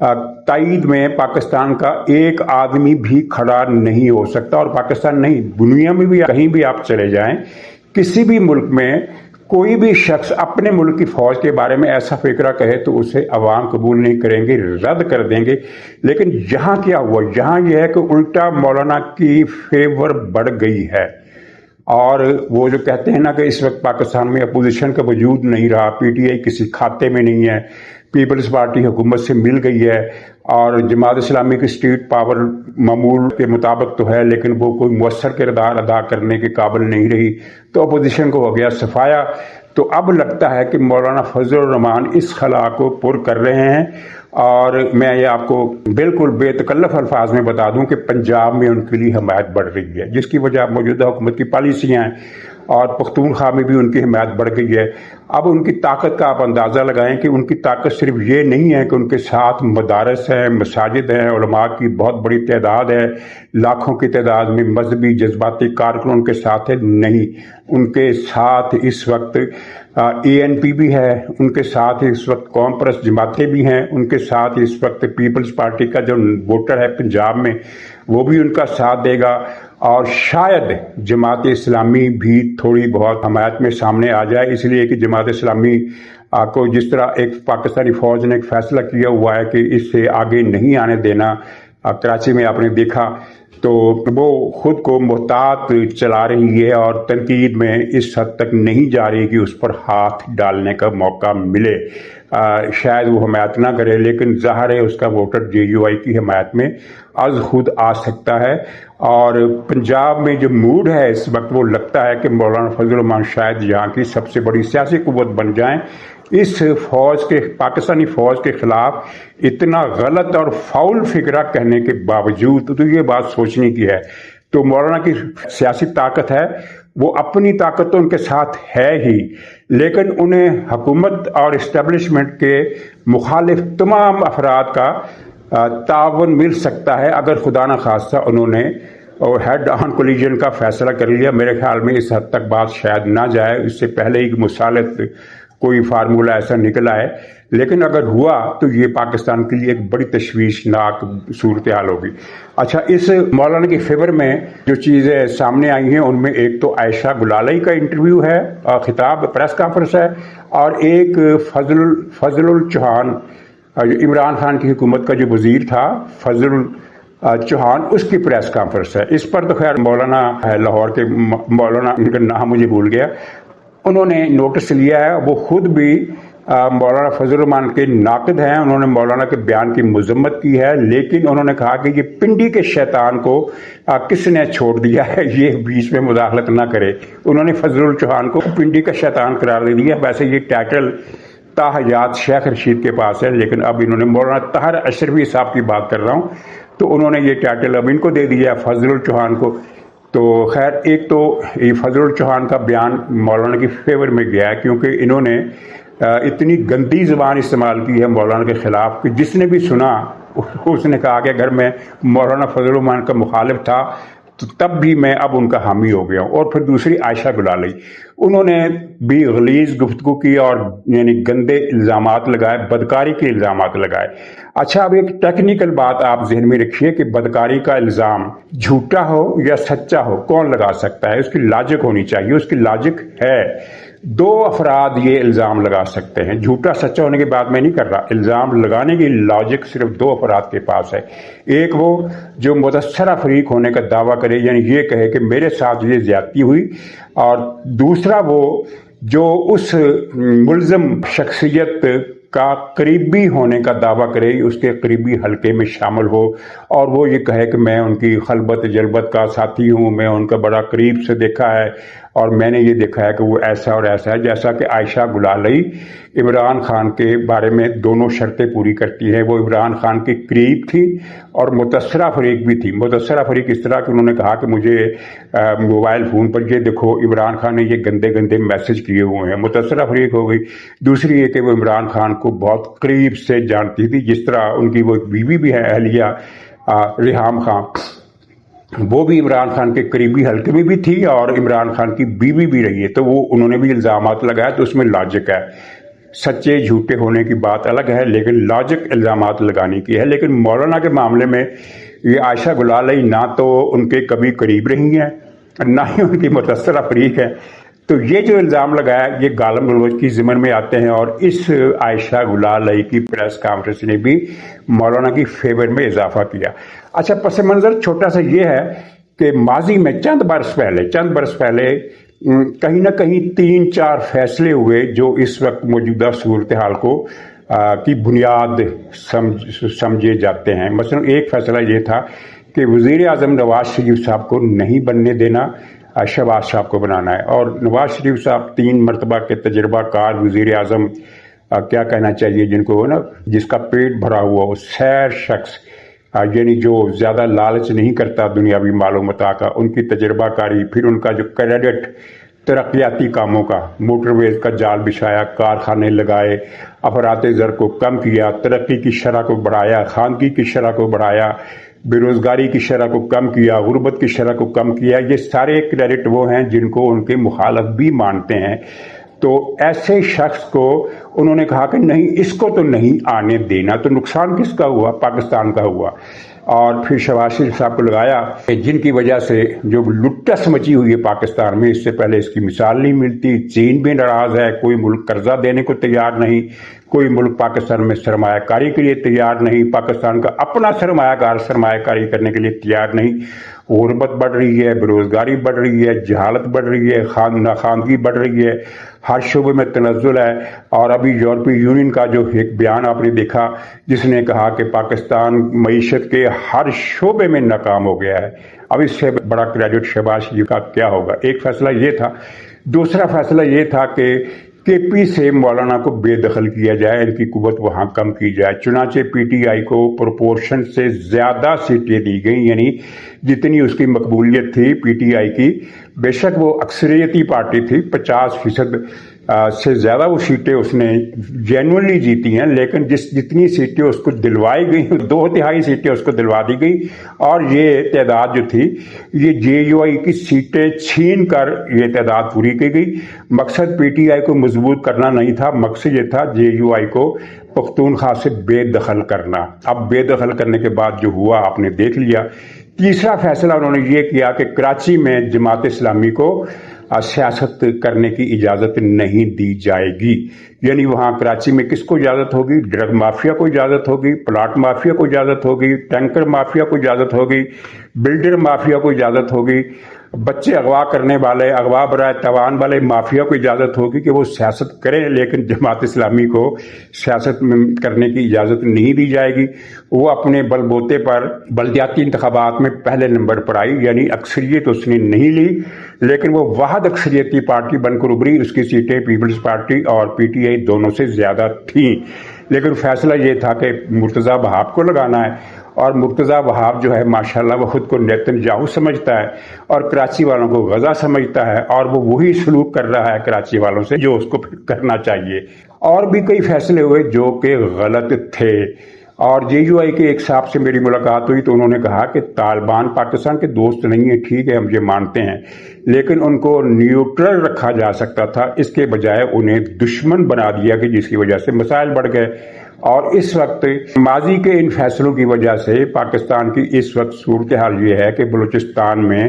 تائید میں پاکستان کا ایک آدمی بھی کھڑا نہیں ہو سکتا، اور پاکستان نہیں، دنیا میں بھی کہیں بھی آپ چلے جائیں، کسی بھی ملک میں کوئی بھی شخص اپنے ملک کی فوج کے بارے میں ایسا فکرہ کہے تو اسے عوام قبول نہیں کریں گے، رد کر دیں گے۔ لیکن یہاں کیا ہوا؟ یہاں یہ ہے کہ الٹا مولانا کی فیور بڑھ گئی ہے، اور وہ جو کہتے ہیں نا کہ اس وقت پاکستان میں اپوزیشن کا وجود نہیں رہا، پی ٹی آئی کسی کھاتے میں نہیں ہے، پیپلز پارٹی حکومت سے مل گئی ہے، اور جماعت اسلامی کی اسٹیٹ پاور معمول کے مطابق تو ہے لیکن وہ کوئی مؤثر کردار ادا کرنے کے قابل نہیں رہی، تو اپوزیشن کو ہو گیا صفایا۔ تو اب لگتا ہے کہ مولانا فضل الرحمان اس خلا کو پر کر رہے ہیں، اور میں یہ آپ کو بالکل بے تکلف الفاظ میں بتا دوں کہ پنجاب میں ان کے لیے حمایت بڑھ رہی ہے، جس کی وجہ موجودہ حکومت کی پالیسیاں ہیں، اور پختونخوا میں بھی ان کی حمایت بڑھ گئی ہے۔ اب ان کی طاقت کا آپ اندازہ لگائیں کہ ان کی طاقت صرف یہ نہیں ہے کہ ان کے ساتھ مدارس ہیں، مساجد ہیں، علماء کی بہت بڑی تعداد ہے، لاکھوں کی تعداد میں مذہبی جذباتی کارکن ان کے ساتھ ہے، نہیں، ان کے ساتھ اس وقت اے این پی بھی ہے، ان کے ساتھ اس وقت قوم پرست جماعتیں بھی ہیں، ان کے ساتھ اس وقت پیپلز پارٹی کا جو ووٹر ہے پنجاب میں وہ بھی ان کا ساتھ دے گا، اور شاید جماعت اسلامی بھی تھوڑی بہت حمایت میں سامنے آ جائے، اس لیے کہ جماعت اسلامی کو جس طرح ایک پاکستانی فوج نے ایک فیصلہ کیا ہوا ہے کہ اس سے آگے نہیں آنے دینا، کراچی میں آپ نے دیکھا، تو وہ خود کو محتاط چلا رہی ہے، اور تنقید میں اس حد تک نہیں جا رہی کہ اس پر ہاتھ ڈالنے کا موقع ملے۔ شاید وہ حمایت نہ کرے، لیکن ظاہر ہے اس کا ووٹر جے یو آئی کی حمایت میں از خود آ سکتا ہے، اور پنجاب میں جو موڈ ہے اس وقت وہ لگتا ہے کہ مولانا فضل الرحمان شاید یہاں کی سب سے بڑی سیاسی قوت بن جائیں۔ اس فوج کے، پاکستانی فوج کے خلاف اتنا غلط اور فاؤل فکرہ کہنے کے باوجود تو یہ بات سوچنے کی ہے۔ تو مولانا کی سیاسی طاقت ہے، وہ اپنی طاقت تو ان کے ساتھ ہے ہی، لیکن انہیں حکومت اور اسٹیبلشمنٹ کے مخالف تمام افراد کا تعاون مل سکتا ہے اگر خدا نخواستہ انہوں نے ہیڈ آن کولیجن کا فیصلہ کر لیا۔ میرے خیال میں اس حد تک بات شاید نہ جائے، اس سے پہلے ہی مصالحت کوئی فارمولہ ایسا نکل آئے، لیکن اگر ہوا تو یہ پاکستان کے لیے ایک بڑی تشویشناک صورتحال ہوگی۔ اچھا، اس مولانا کی فیور میں جو چیزیں سامنے آئی ہیں ان میں ایک تو عائشہ گلالی کا انٹرویو ہے، خطاب پریس کانفرنس ہے، اور ایک فضل الچوہان، عمران خان کی حکومت کا جو وزیر تھا فضل چوہان، اس کی پریس کانفرنس ہے۔ اس پر تو خیر مولانا لاہور کے مولانا، ان کا نام مجھے بھول گیا، انہوں نے نوٹس لیا ہے، وہ خود بھی مولانا فضل الرحمان کے ناقد ہیں، انہوں نے مولانا کے بیان کی مذمت کی ہے، لیکن انہوں نے کہا کہ یہ پنڈی کے شیطان کو کس نے چھوڑ دیا ہے، یہ بیچ میں مداخلت نہ کرے۔ انہوں نے فضل الچوہان کو پنڈی کا شیطان قرار دے دیا۔ ویسے یہ ٹائٹل تا حیات شیخ رشید کے پاس ہے، لیکن اب انہوں نے، مولانا طاہر اشرفی صاحب کی بات کر رہا ہوں، تو انہوں نے یہ ٹائٹل اب ان کو دے دیا فضل الچوہان کو۔ تو خیر، ایک تو یہ فضل الچوہان کا بیان مولانا کی فیور میں گیا ہے، کیونکہ انہوں نے اتنی گندی زبان استعمال کی ہے مولانا کے خلاف کہ جس نے بھی سنا اس نے کہا کہ اگر میں مولانا فضل الرحمان کا مخالف تھا تو تب بھی میں اب ان کا حامی ہو گیا ہوں۔ اور پھر دوسری عائشہ گلالی، انہوں نے بھی غلیظ گفتگو کی اور یعنی گندے الزامات لگائے، بدکاری کے الزامات لگائے۔ اچھا، اب ایک ٹیکنیکل بات آپ ذہن میں رکھیے کہ بدکاری کا الزام جھوٹا ہو یا سچا ہو کون لگا سکتا ہے، اس کی لاجک ہونی چاہیے، اس کی لاجک ہے۔ دو افراد یہ الزام لگا سکتے ہیں، جھوٹا سچا ہونے کی بات میں نہیں کر رہا، الزام لگانے کی لاجک صرف دو افراد کے پاس ہے۔ ایک وہ جو متاثرہ فریق ہونے کا دعویٰ کرے، یعنی یہ کہے کہ میرے ساتھ یہ زیادتی ہوئی، اور دوسرا وہ جو اس ملزم شخصیت کا قریبی ہونے کا دعویٰ کرے، اس کے قریبی حلقے میں شامل ہو، اور وہ یہ کہے کہ میں ان کی خلبت جلبت کا ساتھی ہوں، میں ان کا بڑا قریب سے دیکھا ہے، اور میں نے یہ دیکھا ہے کہ وہ ایسا اور ایسا ہے۔ جیسا کہ عائشہ گلالی عمران خان کے بارے میں دونوں شرطیں پوری کرتی ہیں، وہ عمران خان کے قریب تھی اور متاثرہ فریق بھی تھی۔ متاثرہ فریق اس طرح کہ انہوں نے کہا کہ مجھے موبائل فون پر یہ دیکھو عمران خان نے یہ گندے گندے میسج کیے ہوئے ہیں، متاثرہ فریق ہو گئی۔ دوسری یہ کہ وہ عمران خان کو بہت قریب سے جانتی تھی، جس طرح ان کی وہ بیوی بھی ہے اہلیہ ریحام خان، وہ بھی عمران خان کے قریبی حلقے میں بھی تھی اور عمران خان کی بیوی بھی رہی ہے، تو وہ انہوں نے بھی الزامات لگائے، تو اس میں لاجک ہے۔ سچے جھوٹے ہونے کی بات الگ ہے، لیکن لاجک الزامات لگانے کی ہے۔ لیکن مولانا کے معاملے میں یہ عائشہ گلالئی نہ تو ان کے کبھی قریب رہی ہیں، نہ ہی ان کی متاثرہ فریق ہے، تو یہ جو الزام لگایا یہ گالم گلوچ کی ضمن میں آتے ہیں، اور اس عائشہ گلالئی کی پریس کانفرنس نے بھی مولانا کی فیور میں اضافہ کیا۔ اچھا، پس منظر چھوٹا سا یہ ہے کہ ماضی میں چند برس پہلے کہیں نہ کہیں 3-4 فیصلے ہوئے جو اس وقت موجودہ صورتحال کو کی بنیاد سمجھے جاتے ہیں۔ مثلا ایک فیصلہ یہ تھا کہ وزیر اعظم نواز شریف صاحب کو نہیں بننے دینا، شہباز صاحب کو بنانا ہے، اور نواز شریف صاحب 3 مرتبہ کے تجربہ کار وزیر اعظم، کیا کہنا چاہیے جن کو نا، جس کا پیٹ بھرا ہوا ہو، سیر شخص، یعنی جو زیادہ لالچ نہیں کرتا دنیاوی مال و متاع کا، ان کی تجربہ کاری، پھر ان کا جو کریڈٹ ترقیاتی کاموں کا، موٹر ویز کا جال بچھایا، کارخانے لگائے، افراط زر کو کم کیا، ترقی کی شرح کو بڑھایا، خواندگی کی شرح کو بڑھایا، بے روزگاری کی شرح کو کم کیا، غربت کی شرح کو کم کیا۔ یہ سارے کریڈٹ وہ ہیں جن کو ان کے مخالف بھی مانتے ہیں۔ تو ایسے شخص کو انہوں نے کہا کہ نہیں، اس کو تو نہیں آنے دینا، تو نقصان کس کا ہوا؟ پاکستان کا ہوا۔ اور پھر شہباز شریف صاحب کو لگایا کہ جن کی وجہ سے جو لٹس مچی ہوئی ہے پاکستان میں، اس سے پہلے اس کی مثال نہیں ملتی۔ چین بھی ناراض ہے، کوئی ملک قرضہ دینے کو تیار نہیں، کوئی ملک پاکستان میں سرمایہ کاری کے لیے تیار نہیں، پاکستان کا اپنا سرمایہ کاری کرنے کے لیے تیار نہیں۔ غربت بڑھ رہی ہے، بے روزگاری بڑھ رہی ہے، جہالت بڑھ رہی ہے، ناخواندگی بڑھ رہی ہے، ہر شعبے میں تنزل ہے۔ اور ابھی یورپی یونین کا جو ایک بیان آپ نے دیکھا جس نے کہا کہ پاکستان معیشت کے ہر شعبے میں ناکام ہو گیا ہے، اب اس سے بڑا کریڈٹ شہباز شریف کا کیا ہوگا؟ ایک فیصلہ یہ تھا۔ دوسرا فیصلہ یہ تھا کہ کے پی سے مولانا کو بے دخل کیا جائے، ان کی قوت وہاں کم کی جائے۔ چنانچہ پی ٹی آئی کو پروپورشن سے زیادہ سیٹیں دی گئیں، یعنی جتنی اس کی مقبولیت تھی پی ٹی آئی کی، بے شک وہ اکثریتی پارٹی تھی، 50% سے زیادہ وہ سیٹیں اس نے جینوئنلی جیتی ہیں، لیکن جتنی سیٹیں اس کو دلوائی گئیں 2/3 سیٹیں اس کو دلوا دی گئی، اور یہ تعداد جو تھی یہ جے یو آئی کی سیٹیں چھین کر یہ تعداد پوری کی گئی۔ مقصد پی ٹی آئی کو مضبوط کرنا نہیں تھا، مقصد یہ تھا جے یو آئی کو پختونخوا سے بے دخل کرنا۔ اب بے دخل کرنے کے بعد جو ہوا آپ نے دیکھ لیا۔ تیسرا فیصلہ انہوں نے یہ کیا کہ کراچی میں جماعت اسلامی کو سیاست کرنے کی اجازت نہیں دی جائے گی، یعنی وہاں کراچی میں کس کو اجازت ہوگی؟ ڈرگ مافیا کو اجازت ہوگی، پلاٹ مافیا کو اجازت ہوگی، ٹینکر مافیا کو اجازت ہوگی، بلڈر مافیا کو اجازت ہوگی، بچے اغوا کرنے والے، اغوا برائے تاوان والے مافیا کو اجازت ہوگی کہ وہ سیاست کریں، لیکن جماعت اسلامی کو سیاست کرنے کی اجازت نہیں دی جائے گی۔ وہ اپنے بل بوتے پر بلدیاتی انتخابات میں پہلے نمبر پر آئی، یعنی اکثریت اس نے نہیں لی، لیکن وہ واحد اکثریتی پارٹی بن کر ابھری۔ اس کی سیٹیں پیپلز پارٹی اور پی ٹی آئی دونوں سے زیادہ تھیں، لیکن فیصلہ یہ تھا کہ مرتضی وہاب کو لگانا ہے، اور مرتضی وہاب جو ہے ماشاءاللہ وہ خود کو نیتن یاہو سمجھتا ہے اور کراچی والوں کو غزہ سمجھتا ہے، اور وہ وہی سلوک کر رہا ہے کراچی والوں سے جو اس کو کرنا چاہیے۔ اور بھی کئی فیصلے ہوئے جو کہ غلط تھے، اور جے یو آئی کے ایک صاحب سے میری ملاقات ہوئی تو انہوں نے کہا کہ طالبان پاکستان کے دوست نہیں ہیں، ٹھیک ہے ہم یہ مانتے ہیں، لیکن ان کو نیوٹرل رکھا جا سکتا تھا، اس کے بجائے انہیں دشمن بنا دیا کہ جس کی وجہ سے مسائل بڑھ گئے۔ اور اس وقت ماضی کے ان فیصلوں کی وجہ سے پاکستان کی اس وقت صورتحال یہ ہے کہ بلوچستان میں،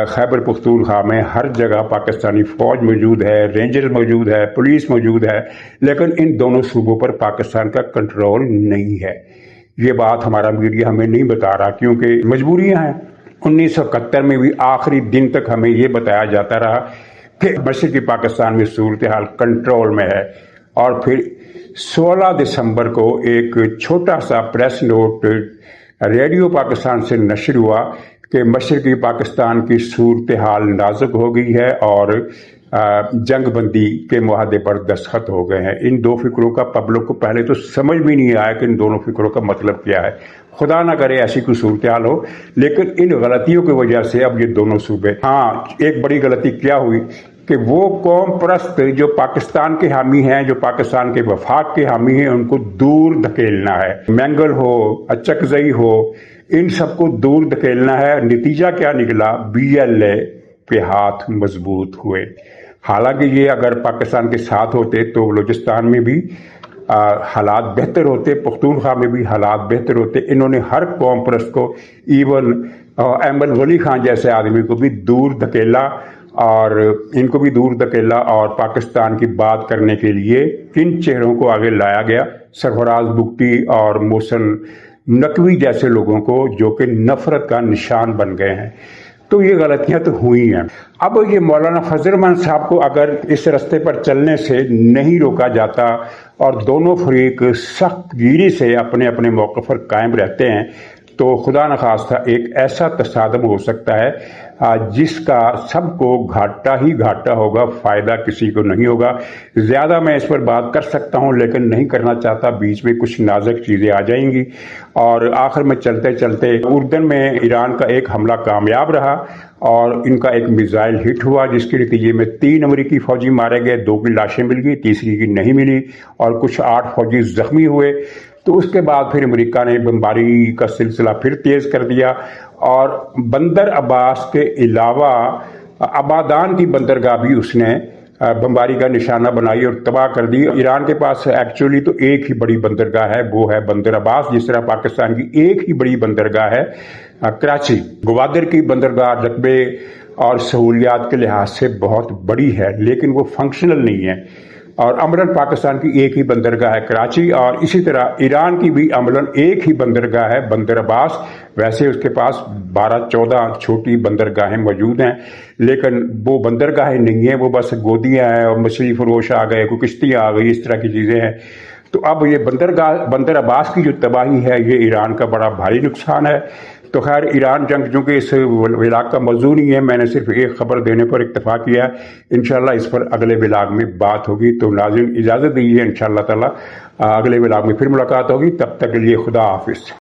خیبر پختونخوا میں ہر جگہ پاکستانی فوج موجود ہے، رینجر موجود ہے، پولیس موجود ہے، لیکن ان دونوں صوبوں پر پاکستان کا کنٹرول نہیں ہے۔ یہ بات ہمارا میڈیا ہمیں نہیں بتا رہا کیونکہ مجبوریاں ہیں۔ 1971 میں بھی آخری دن تک ہمیں یہ بتایا جاتا رہا کہ مشرقی پاکستان میں صورتحال کنٹرول میں ہے، اور پھر 16 دسمبر کو ایک چھوٹا سا پریس نوٹ ریڈیو پاکستان سے نشر ہوا کہ مشرقی پاکستان کی صورتحال نازک ہو گئی ہے اور جنگ بندی کے معاہدے پر دستخط ہو گئے ہیں۔ ان دو فکروں کا پبلک کو پہلے تو سمجھ بھی نہیں آیا کہ ان دونوں فکروں کا مطلب کیا ہے، خدا نہ کرے ایسی کوئی صورتحال ہو، لیکن ان غلطیوں کی وجہ سے اب یہ دونوں صوبے، ہاں ایک بڑی غلطی کیا ہوئی کہ وہ قوم پرست جو پاکستان کے حامی ہیں، جو پاکستان کے وفاق کے حامی ہیں، ان کو دور دھکیلنا ہے۔ مینگل ہو، اچکزئی ہو، ان سب کو دور دھکیلنا ہے۔ نتیجہ کیا نکلا؟ بی ایل اے پہ ہاتھ مضبوط ہوئے۔ حالانکہ یہ اگر پاکستان کے ساتھ ہوتے تو بلوچستان میں بھی حالات بہتر ہوتے، پختونخوا میں بھی حالات بہتر ہوتے۔ انہوں نے ہر قوم پرست کو، ایون احمد ولی خان جیسے آدمی کو بھی دور دھکیلا، اور ان کو بھی دور دھکیلا، اور پاکستان کی بات کرنے کے لیے کن چہروں کو آگے لایا گیا؟ سرفراز بگٹی اور محسن نقوی جیسے لوگوں کو، جو کہ نفرت کا نشان بن گئے ہیں۔ تو یہ غلطیاں تو ہوئی ہیں۔ اب یہ مولانا فضل الرحمان صاحب کو اگر اس رستے پر چلنے سے نہیں روکا جاتا اور دونوں فریق سخت گیری سے اپنے اپنے موقف پر قائم رہتے ہیں، تو خدا نخواستہ ایک ایسا تصادم ہو سکتا ہے جس کا سب کو گھاٹا ہی گھاٹا ہوگا، فائدہ کسی کو نہیں ہوگا۔ زیادہ میں اس پر بات کر سکتا ہوں لیکن نہیں کرنا چاہتا، بیچ میں کچھ نازک چیزیں آ جائیں گی۔ اور آخر میں چلتے چلتے اردن میں ایران کا ایک حملہ کامیاب رہا اور ان کا ایک میزائل ہٹ ہوا، جس کے نتیجے میں 3 امریکی فوجی مارے گئے، 2 کی لاشیں مل گئی، تیسری کی نہیں ملی، اور کچھ 8 فوجی زخمی ہوئے۔ تو اس کے بعد پھر امریکہ نے بمباری کا سلسلہ پھر تیز کر دیا، اور بندر عباس کے علاوہ آبادان کی بندرگاہ بھی اس نے بمباری کا نشانہ بنائی اور تباہ کر دی۔ ایران کے پاس ایکچولی تو ایک ہی بڑی بندرگاہ ہے، وہ ہے بندر عباس، جس طرح پاکستان کی ایک ہی بڑی بندرگاہ ہے کراچی۔ گوادر کی بندرگاہ رقبے اور سہولیات کے لحاظ سے بہت بڑی ہے، لیکن وہ فنکشنل نہیں ہے، اور عملاً پاکستان کی ایک ہی بندرگاہ ہے کراچی، اور اسی طرح ایران کی بھی عملاً ایک ہی بندرگاہ ہے بندر عباس۔ ویسے اس کے پاس 12-14 چھوٹی بندرگاہیں موجود ہیں، لیکن وہ بندرگاہیں نہیں ہیں، وہ بس گودیاں ہیں، اور مچھلی فروش آ گئے، کوئی کشتیاں آ گئی، اس طرح کی چیزیں ہیں۔ تو اب یہ بندر عباس کی جو تباہی ہے، یہ ایران کا بڑا بھاری نقصان ہے۔ تو خیر، ایران جنگ چونکہ اس ولاگ کا موضوع نہیں ہے، میں نے صرف ایک خبر دینے پر اکتفا کیا ہے۔ انشاءاللہ اس پر اگلے ولاگ میں بات ہوگی۔ تو ناظرین اجازت دیجیے، انشاءاللہ تعالی اگلے ولاگ میں پھر ملاقات ہوگی، تب تک کے لیے خدا حافظ۔